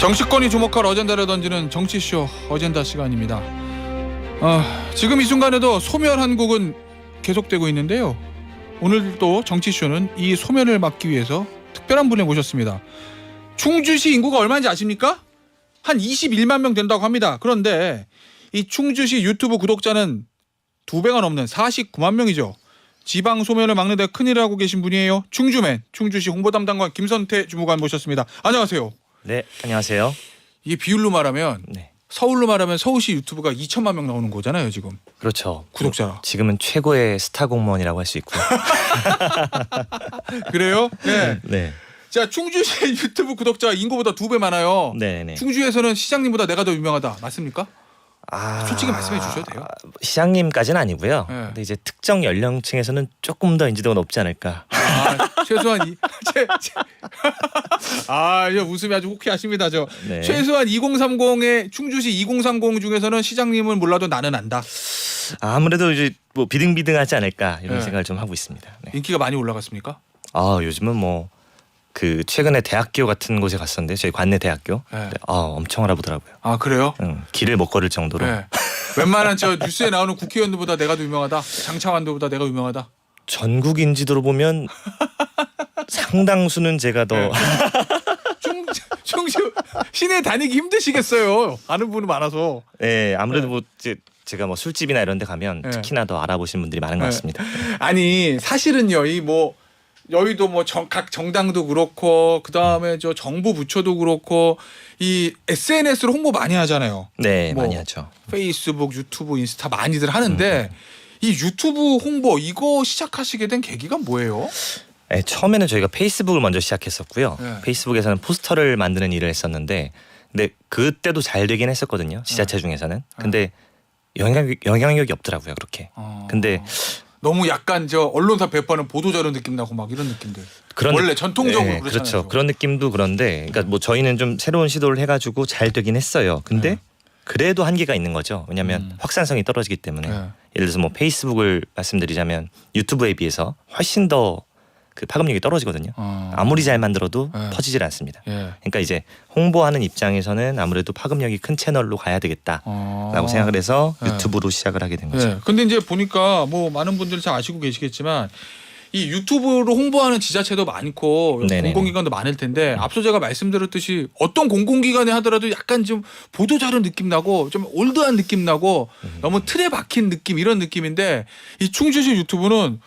정치권이 주목할 어젠다를 던지는 정치쇼 어젠다 시간입니다. 지금 이 순간에도 소멸한국은 계속되고 있는데요. 오늘도 정치쇼는 이 소멸을 막기 위해서 특별한 분을 모셨습니다. 충주시 인구가 얼마인지 아십니까? 한 21만 명 된다고 합니다. 그런데 이 충주시 유튜브 구독자는 2배가 넘는 49만 명이죠. 지방 소멸을 막는 데 큰일을 하고 계신 분이에요. 충주맨, 충주시 홍보담당관 김선태 주무관 모셨습니다. 안녕하세요. 네, 안녕하세요. 이게 비율로 말하면 서울로 말하면 서울시 유튜브가 2천만 명 나오는 거잖아요, 지금. 그렇죠. 구독자. 지금은 최고의 스타 공무원이라고 할 수 있고요. 그래요? 네. 네. 자, 충주시 유튜브 구독자 인구보다 2배 많아요. 네. 충주에서는 시장님보다 내가 더 유명하다. 맞습니까? 솔직히 말씀해 주셔도 돼요. 시장님까지는 아니고요. 네. 근데 이제 특정 연령층에서는 조금 더 인지도가 높지 않을까. 최소한 이제 웃음이 아주 호쾌하십니다. 네. 최소한 2030의 충주시 2030 중에서는 시장님은 몰라도 나는 안다. 아무래도 이제 뭐 비등비등하지 않을까 이런 네. 생각을 좀 하고 있습니다. 네. 인기가 많이 올라갔습니까? 요즘은 뭐 그 최근에 대학교 같은 곳에 갔었는데 저희 관내 대학교 네. 엄청 알아보더라고요. 아, 그래요? 길을 못 걸을 정도로. 네. 웬만한 뉴스에 나오는 국회의원들보다 내가 더 유명하다. 장차관들보다 내가 유명하다. 전국 인지도로 보면 상당수는 제가 더 충주 시내 다니기 힘드시겠어요. 아는 분이 많아서. 네, 아무래도 뭐 제가 뭐 술집이나 이런 데 가면 네. 특히나 더 알아보시는 분들이 많은 것 같습니다. 아니, 사실은요. 여의도 각 정당도 그렇고 그다음에 정부 부처도 그렇고 이 SNS로 홍보 많이 하잖아요. 네, 많이 하죠. 페이스북, 유튜브, 인스타 많이들 하는데 이 유튜브 홍보 이거 시작하시게 된 계기가 뭐예요? 네, 처음에는 저희가 페이스북을 먼저 시작했었고요. 네. 페이스북에서는 포스터를 만드는 일을 했었는데 근데 그때도 잘 되긴 했었거든요. 지자체 중에서는. 근데 영향력이 없더라고요. 그렇게. 근데 너무 약간 언론사 배포하는 보도자료 느낌 나고 막 이런 느낌들. 원래 전통적으로 네, 그렇잖아요. 그렇죠. 그런 느낌도 그런데 그러니까 뭐 저희는 좀 새로운 시도를 해가지고 잘 되긴 했어요. 근데 그래도 한계가 있는 거죠. 왜냐하면 확산성이 떨어지기 때문에. 예를 들어서 뭐 페이스북을 말씀드리자면 유튜브에 비해서 훨씬 더 그 파급력이 떨어지거든요. 아무리 잘 만들어도 퍼지질 않습니다. 그러니까 이제 홍보하는 입장에서는 아무래도 파급력이 큰 채널로 가야 되겠다라고 생각을 해서 유튜브로 시작을 하게 된 거죠. 근데 이제 보니까 뭐 많은 분들이 잘 아시고 계시겠지만 이 유튜브로 홍보하는 지자체도 많고 공공기관도 많을 텐데 앞서 제가 말씀드렸듯이 어떤 공공기관에 하더라도 약간 좀 보도자료 느낌 나고 좀 올드한 느낌 나고 너무 틀에 박힌 느낌 이런 느낌인데 이 충주시 유튜브는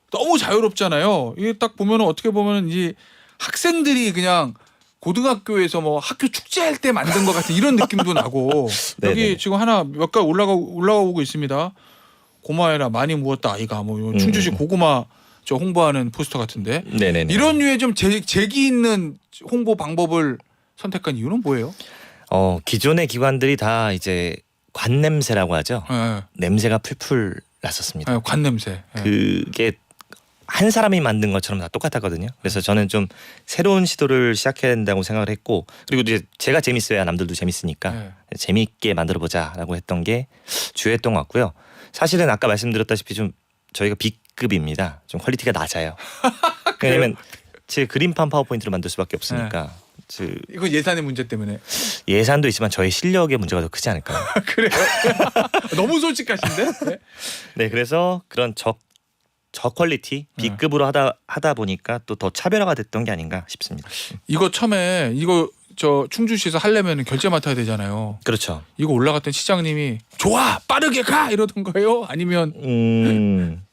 너무 자유롭잖아요. 이게 딱 보면 어떻게 보면 이 학생들이 그냥 고등학교에서 뭐 학교 축제할 때 만든 것 같은 이런 느낌도 나고 여기 지금 하나 몇 가 올라오고 있습니다. 고마해라 많이 무었다 아이가 뭐 충주시 고구마 홍보하는 포스터 같은데 이런 류의 좀 재기 있는 홍보 방법을 선택한 이유는 뭐예요? 기존의 기관들이 다 이제 관 냄새라고 하죠. 냄새가 풀풀 났었습니다. 관 냄새. 그게 한 사람이 만든 것처럼 다 똑같았거든요. 그래서 저는 좀 새로운 시도를 시작해야 된다고 생각을 했고 그리고 이제 제가 재밌어야 남들도 재밌으니까 재미있게 만들어보자라고 했던 게 주였던 것 같고요. 사실은 아까 말씀드렸다시피 좀 저희가 B급입니다. 좀 퀄리티가 낮아요. 왜냐면 제 그림판 파워포인트를 만들 수밖에 없으니까. 이건 예산의 문제 때문에. 예산도 있지만 저의 실력의 문제가 더 크지 않을까요? 그래요? 너무 솔직하신데? 네, 그래서 그런 저퀄리티 B급으로 하다 보니까 또 더 차별화가 됐던 게 아닌가 싶습니다. 이거 처음에 충주시에서 하려면 결제 맡아야 되잖아요. 그렇죠. 이거 올라갔던 시장님이 좋아 빠르게 가 이러던 거예요? 아니면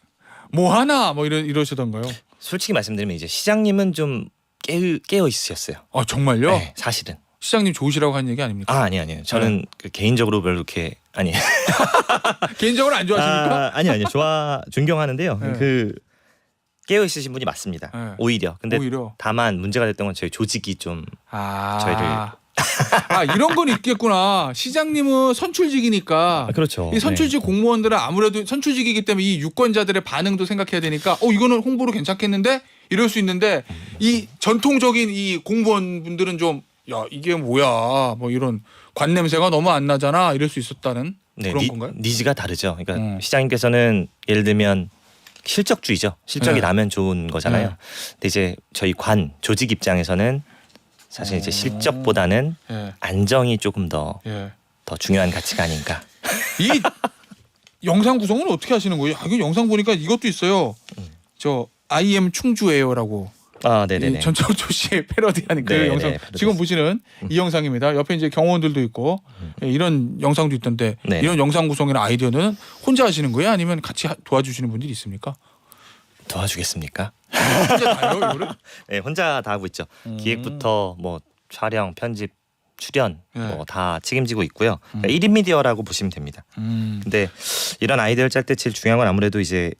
뭐 하나 뭐 이러시던가요? 솔직히 말씀드리면 이제 시장님은 좀 깨어 있으셨어요. 정말요? 네, 사실은. 시장님 좋으시라고 한 얘기 아닙니까? 아니에요. 저는 개인적으로 별로 그렇게 개인적으로 안 좋아하십니까? 아니요. 존경하는데요. 깨어 있으신 분이 맞습니다. 오히려. 근데 다만 문제가 됐던 건 저희 조직이 좀 저희를 이런 건 있겠구나. 시장님은 선출직이니까. 그렇죠. 이 선출직 공무원들은 아무래도 선출직이기 때문에 이 유권자들의 반응도 생각해야 되니까 이거는 홍보로 괜찮겠는데 이럴 수 있는데 이 전통적인 이 공무원분들은 좀 이게 뭐야 뭐 이런 관 냄새가 너무 안 나잖아 이럴 수 있었다는 그런 건가요? 니즈가 다르죠. 그러니까 시장님께서는 예를 들면 실적주의죠. 실적이 나면 좋은 거잖아요. 근데 이제 저희 조직 입장에서는 사실 이제 실적보다는 예. 안정이 조금 더 예. 중요한 가치가 아닌가. 이 영상 구성은 어떻게 하시는 거예요? 이거 영상 보니까 이것도 있어요. 저 I am 충주예요라고. 아, 네네네. 전철조 씨의 패러디하는 그 네네, 영상. 패러디. 지금 보시는 이 영상입니다. 옆에 이제 경호원들도 있고 예, 이런 영상도 있던데 네. 이런 영상 구성이나 아이디어는 혼자 하시는 거예요? 아니면 같이 도와주시는 분들이 있습니까? 도와주겠습니까? 혼자 다요 이거를? 네, 혼자 다 하고 있죠. 기획부터 뭐 촬영, 편집, 출연 네. 뭐 다 책임지고 있고요. 그러니까 1인 미디어라고 보시면 됩니다. 근데 이런 아이디어를 짤 때 제일 중요한 건 아무래도 이제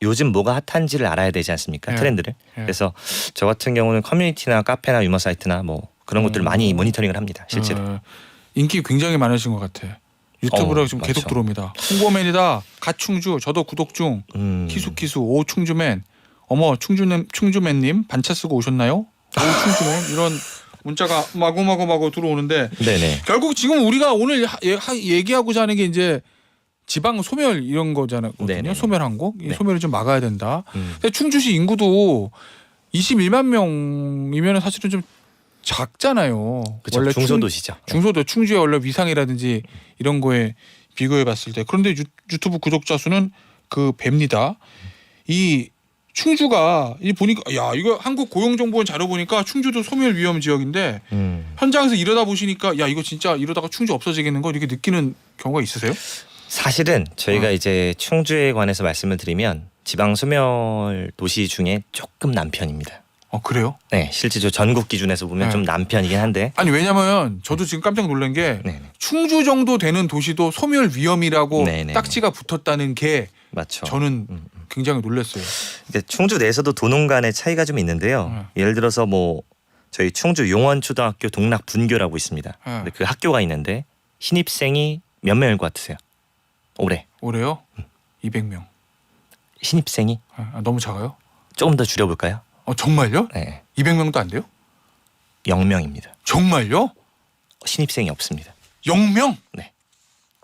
요즘 뭐가 핫한지를 알아야 되지 않습니까? 네. 트렌드를. 네. 그래서 저 같은 경우는 커뮤니티나 카페나 유머 사이트나 뭐 그런 것들을 많이 모니터링을 합니다. 실제로. 인기 굉장히 많으신 것 같아. 유튜브로 지금 계속 맞죠. 들어옵니다. 홍보맨이다. 갓충주 저도 구독 중. 키수키수 오 충주맨. 어머 충주맨님 반차 쓰고 오셨나요? 오 충주맨 이런 문자가 마구마구 들어오는데 네네. 결국 지금 우리가 오늘 얘기하고자 하는 게 이제 지방 소멸 이런 거잖아요. 네네. 소멸 항목. 이 네. 소멸을 좀 막아야 된다. 근데 충주시 인구도 21만 명이면 사실은 좀 작잖아요. 그렇죠. 원래 중소도시죠. 중소도 충주의 원래 위상이라든지 이런 거에 비교해 봤을 때 그런데 유튜브 구독자 수는 그 배입니다. 이 충주가 이 보니까 야 이거 한국고용정보원 자료 보니까 충주도 소멸 위험 지역인데 현장에서 이러다 보시니까 야 이거 진짜 이러다가 충주 없어지겠는 거 이렇게 느끼는 경우가 있으세요? 사실은 저희가 이제 충주에 관해서 말씀을 드리면 지방 소멸 도시 중에 조금 남편입니다. 그래요? 네, 실제로 전국 기준에서 보면 네. 좀 남편이긴 한데. 아니 왜냐면 저도 지금 깜짝 놀란 게 네네. 충주 정도 되는 도시도 소멸 위험이라고 네네. 딱지가 붙었다는 게 맞죠. 저는 굉장히 놀랐어요. 근데 충주 내에서도 도농 간의 차이가 좀 있는데요. 예를 들어서 뭐 저희 충주 용원초등학교 동락분교라고 있습니다. 근데 그 학교가 있는데 신입생이 몇 명일 것 같으세요? 올해요? 200명. 신입생이 너무 작아요? 조금 더 줄여볼까요? 정말요? 네, 200명도 안 돼요? 0명입니다. 정말요? 신입생이 없습니다. 0명? 네.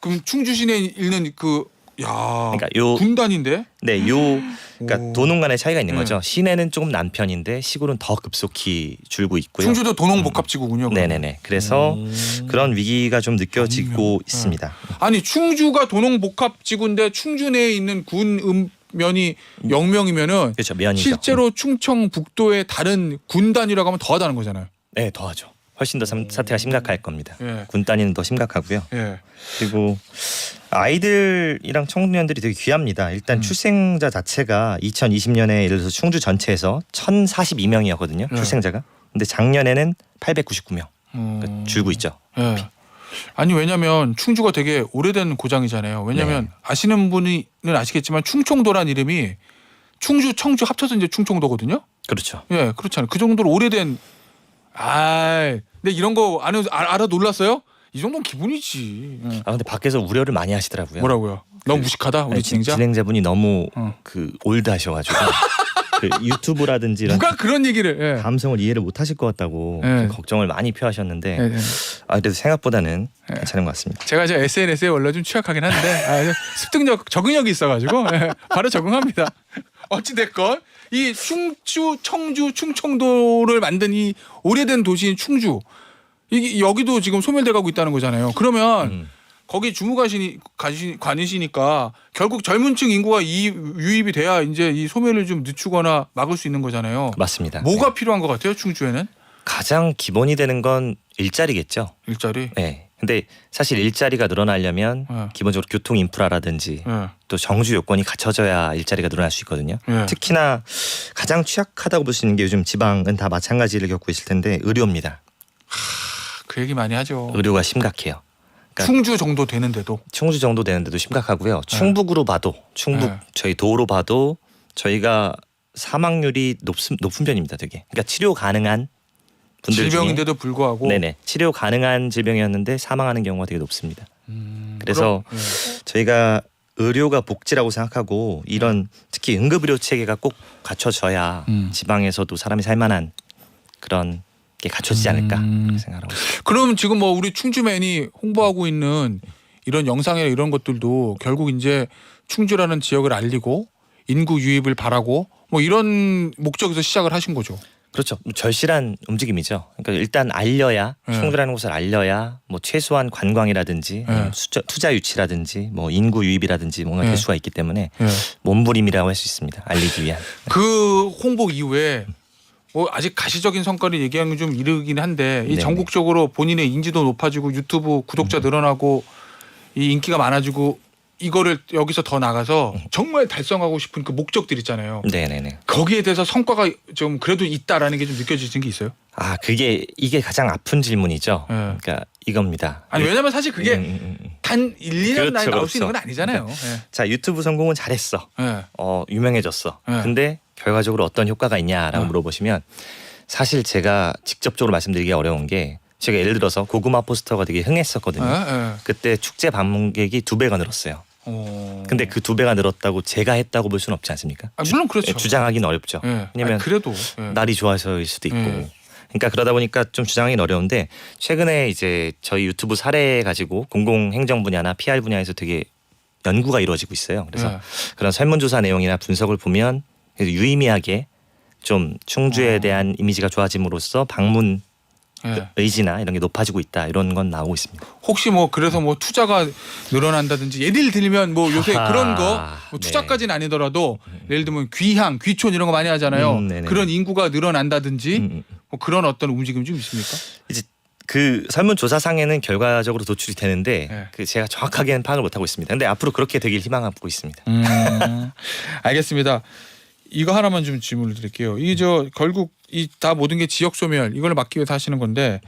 그럼 충주 시내에 있는 그러니까 요 군단인데? 네, 그러니까 도농 간의 차이가 있는 네. 거죠. 시내는 조금 남편인데 시골은 더 급속히 줄고 있고요. 충주도 도농복합지구군요. 그럼. 네네네. 그래서 그런 위기가 좀 느껴지고 있습니다. 아니 충주가 도농복합지구인데 충주 내에 있는 군 면이 0명이면은 그렇죠. 면이죠. 실제로 충청북도의 다른 군 단위라고 하면 더하다는 거잖아요. 네, 더하죠. 훨씬 더 사태가 심각할 겁니다. 예. 군 단위는 더 심각하고요. 예. 그리고 아이들이랑 청년들이 되게 귀합니다. 일단 출생자 자체가 2020년에 예를 들어서 충주 전체에서 1,042명이었거든요. 출생자가. 근데 작년에는 899명. 그러니까 줄고 있죠. 예. 아니 왜냐면 충주가 되게 오래된 고장이잖아요. 왜냐면 아시는 분은 아시겠지만 충청도란 이름이 충주, 청주 합쳐서 이제 충청도거든요. 그렇죠. 예, 그렇잖아요. 그 정도로 오래된. 근데 이런 거 알아 놀랐어요? 이 정도는 기분이지. 예. 근데 밖에서 우려를 많이 하시더라고요. 뭐라고요? 너무 무식하다 우리 진행자. 진행자분이 너무 그 올드하셔가지고 그 유튜브라든지 이런 누가 그런 얘기를? 예. 감성을 이해를 못하실 것 같다고 좀 걱정을 많이 표하셨는데 예. 그래도 생각보다는 괜찮은 것 같습니다. 제가 이제 SNS에 원래 좀 취약하긴 한데 습득력, 적응력이 있어가지고 바로 적응합니다. 어찌 됐건 이 충주, 청주, 충청도를 만든 이 오래된 도시인 충주 여기도 지금 소멸돼가고 있다는 거잖아요. 그러면 거기 주무관이시니까 결국 젊은층 인구가 유입이 돼야 이제 이 소멸을 좀 늦추거나 막을 수 있는 거잖아요. 맞습니다. 뭐가 필요한 것 같아요, 충주에는? 가장 기본이 되는 건 일자리겠죠. 일자리. 네. 근데 사실 일자리가 늘어나려면 기본적으로 교통 인프라라든지 또 정주 요건이 갖춰져야 일자리가 늘어날 수 있거든요. 특히나 가장 취약하다고 볼 수 있는 게 요즘 지방은 다 마찬가지를 겪고 있을 텐데 의료입니다. 그 얘기 많이 하죠. 의료가 심각해요. 그러니까 충주 정도 되는데도. 충주 정도 되는데도 심각하고요. 충북으로 봐도 저희 도로 봐도 저희가 사망률이 높은 편입니다. 되게. 그러니까 치료 가능한 분들 질병인데도 중에, 불구하고 네네 치료 가능한 질병이었는데 사망하는 경우가 되게 높습니다. 그래서 저희가 의료가 복지라고 생각하고 이런 특히 응급의료 체계가 꼭 갖춰져야 지방에서도 사람이 살만한 그런 게 갖춰지지 않을까 생각하고 있습니다. 그럼 지금 뭐 우리 충주맨이 홍보하고 있는 이런 영상이나 이런 것들도 결국 이제 충주라는 지역을 알리고 인구 유입을 바라고 뭐 이런 목적에서 시작을 하신 거죠. 그렇죠. 절실한 움직임이죠. 그러니까 일단 알려야 충주라는 곳을 알려야 뭐 최소한 관광이라든지 투자 유치라든지 뭐 인구 유입이라든지 뭔가 될 수가 있기 때문에 몸부림이라고 할 수 있습니다. 알리기 위한. 그 홍보 이후에 뭐 아직 가시적인 성과를 얘기하는 건 좀 이르긴 한데 이 네네. 전국적으로 본인의 인지도 높아지고 유튜브 구독자 늘어나고 이 인기가 많아지고 이거를 여기서 더 나가서 정말 달성하고 싶은 그 목적들 있잖아요. 네네네. 거기에 대해서 성과가 좀 그래도 있다라는 게 좀 느껴지는 게 있어요? 아 이게 가장 아픈 질문이죠. 네. 그러니까 이겁니다. 아니 왜냐면 사실 그게 단 1, 2년 그렇죠, 나올 그렇죠. 수 있는 건 아니잖아요. 자 유튜브 성공은 잘했어. 네. 유명해졌어. 네. 근데 결과적으로 어떤 효과가 있냐라고 물어보시면 사실 제가 직접적으로 말씀드리기 어려운 게 제가 예를 들어서 고구마 포스터가 되게 흥했었거든요. 네. 그때 축제 방문객이 2배가 늘었어요. 근데 그 2배가 늘었다고 제가 했다고 볼 수는 없지 않습니까? 물론 그렇죠. 주장하기는 어렵죠. 왜냐면 그래도 날이 좋아서일 수도 있고. 그러니까 그러다 보니까 좀 주장하기는 어려운데 최근에 이제 저희 유튜브 사례 가지고 공공행정 분야나 PR 분야에서 되게 연구가 이루어지고 있어요. 그래서 그런 설문조사 내용이나 분석을 보면 유의미하게 좀 충주에 대한 이미지가 좋아짐으로써 방문 의지나 이런 게 높아지고 있다 이런 건 나오고 있습니다. 혹시 뭐 그래서 뭐 투자가 늘어난다든지 예를 들면 뭐 요새 그런 거 뭐 투자까지는 아니더라도 예를 들면 귀향, 귀촌 이런 거 많이 하잖아요. 그런 인구가 늘어난다든지 뭐 그런 어떤 움직임 좀 있습니까? 이제 그 설문조사상에는 결과적으로 도출이 되는데 그 제가 정확하게는 파악을 못하고 있습니다. 근데 앞으로 그렇게 되길 희망하고 있습니다. 알겠습니다. 이거 하나만 좀 질문을 드릴게요. 이 결국 이 다 모든 게 지역 소멸 이걸 막기 위해서 하시는 건데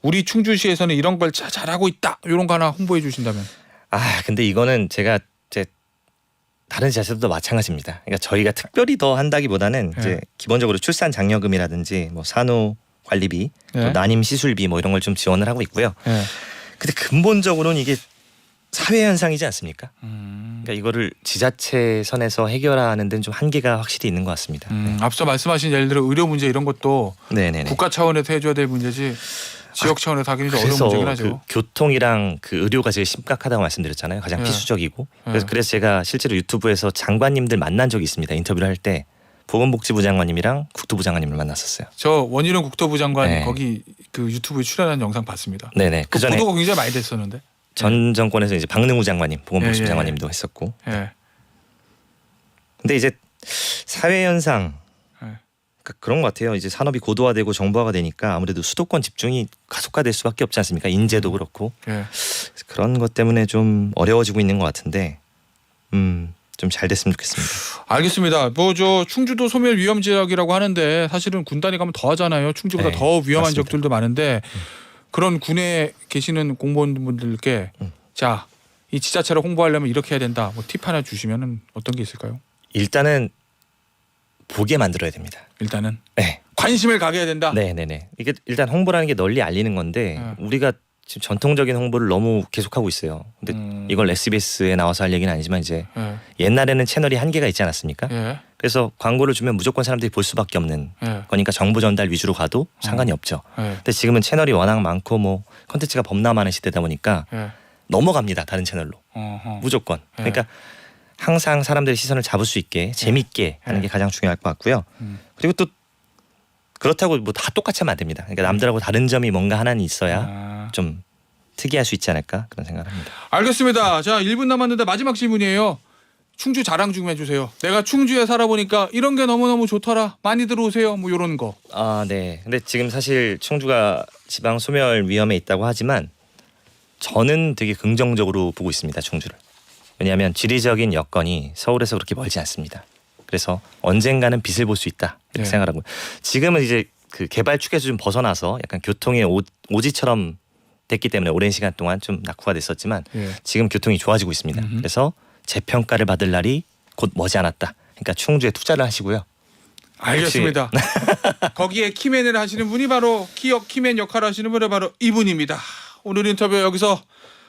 우리 충주시에서는 이런 걸 잘하고 있다 이런 거 하나 홍보해 주신다면. 근데 이거는 제가 이제 다른 지자체도 마찬가지입니다. 그러니까 저희가 특별히 더 한다기보다는 이제 기본적으로 출산 장려금이라든지 뭐 산후 관리비, 또 난임 시술비 뭐 이런 걸 좀 지원을 하고 있고요. 근데 근본적으로는 이게 사회 현상이지 않습니까? 그러니까 이거를 지자체 선에서 해결하는 데는 좀 한계가 확실히 있는 것 같습니다. 앞서 말씀하신 예를 들어 의료 문제 이런 것도 국가 차원에서 해줘야 될 문제지 지역 차원에서 하기는 좀 어려운 문제긴 하죠. 그 교통이랑 그 의료가 제일 심각하다고 말씀드렸잖아요. 가장 필수적이고. 그래서 제가 실제로 유튜브에서 장관님들 만난 적이 있습니다. 인터뷰를 할 때 보건복지부 장관님이랑 국토부 장관님을 만났었어요. 저 원희룡 국토부 장관 거기 그 유튜브에 출연한 영상 봤습니다. 네네. 그 전에 보도가 굉장히 많이 됐었는데. 전 정권에서 이제 박능우 장관님, 보건복지부 장관님도 했었고. 근데 이제 사회 현상 그러니까 그런 것 같아요. 이제 산업이 고도화되고 정보화가 되니까 아무래도 수도권 집중이 가속화될 수밖에 없지 않습니까? 인재도 그렇고 그런 것 때문에 좀 어려워지고 있는 것 같은데 좀 잘 됐으면 좋겠습니다. 알겠습니다. 뭐 저 충주도 소멸 위험 지역이라고 하는데 사실은 군 단위 가면 더 하잖아요. 충주보다 더 위험한 맞습니다. 지역들도 많은데 그런 군에 계시는 공무원분들께 자, 이 지자체를 홍보하려면 이렇게 해야 된다. 뭐 팁 하나 주시면은 어떤 게 있을까요? 일단은 보게 만들어야 됩니다. 일단은 네. 관심을 가게 해야 된다. 네네네. 이게 일단 홍보라는 게 널리 알리는 건데 우리가 지금 전통적인 홍보를 너무 계속하고 있어요. 근데 이걸 SBS에 나와서 할 얘기는 아니지만 이제 옛날에는 채널이 한계가 있지 않았습니까? 그래서 광고를 주면 무조건 사람들이 볼 수밖에 없는 거니까 정보 전달 위주로 가도 상관이 없죠. 근데 지금은 채널이 워낙 많고 뭐 콘텐츠가 범람하는 시대다 보니까 넘어갑니다. 다른 채널로. 무조건. 그러니까 항상 사람들의 시선을 잡을 수 있게 재밌게 하는 게 가장 중요할 것 같고요. 그리고 또 그렇다고 뭐 다 똑같이 하면 안 됩니다. 그러니까 남들하고 다른 점이 뭔가 하나는 있어야 좀 특이할 수 있지 않을까 그런 생각을 합니다. 알겠습니다. 자, 1분 남았는데 마지막 질문이에요. 충주 자랑 좀 해주세요. 내가 충주에 살아보니까 이런 게 너무너무 좋더라. 많이 들어오세요. 뭐 이런 거. 네. 근데 지금 사실 충주가 지방 소멸 위험에 있다고 하지만 저는 되게 긍정적으로 보고 있습니다. 충주를. 왜냐하면 지리적인 여건이 서울에서 그렇게 멀지 않습니다. 그래서 언젠가는 빛을 볼 수 있다 이렇게 생각하고 지금은 이제 그 개발 축에서 좀 벗어나서 약간 교통의 오지처럼 됐기 때문에 오랜 시간 동안 좀 낙후가 됐었지만 지금 교통이 좋아지고 있습니다. 그래서 재평가를 받을 날이 곧 머지않았다. 그러니까 충주에 투자를 하시고요. 알겠습니다. 거기에 키맨을 하시는 분이 바로 기업 키맨 역할을 하시는 분이 바로 이분입니다. 오늘 인터뷰 여기서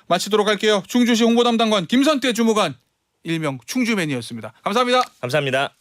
마치도록 할게요. 충주시 홍보담당관 김선태 주무관 일명 충주맨이었습니다. 감사합니다. 감사합니다.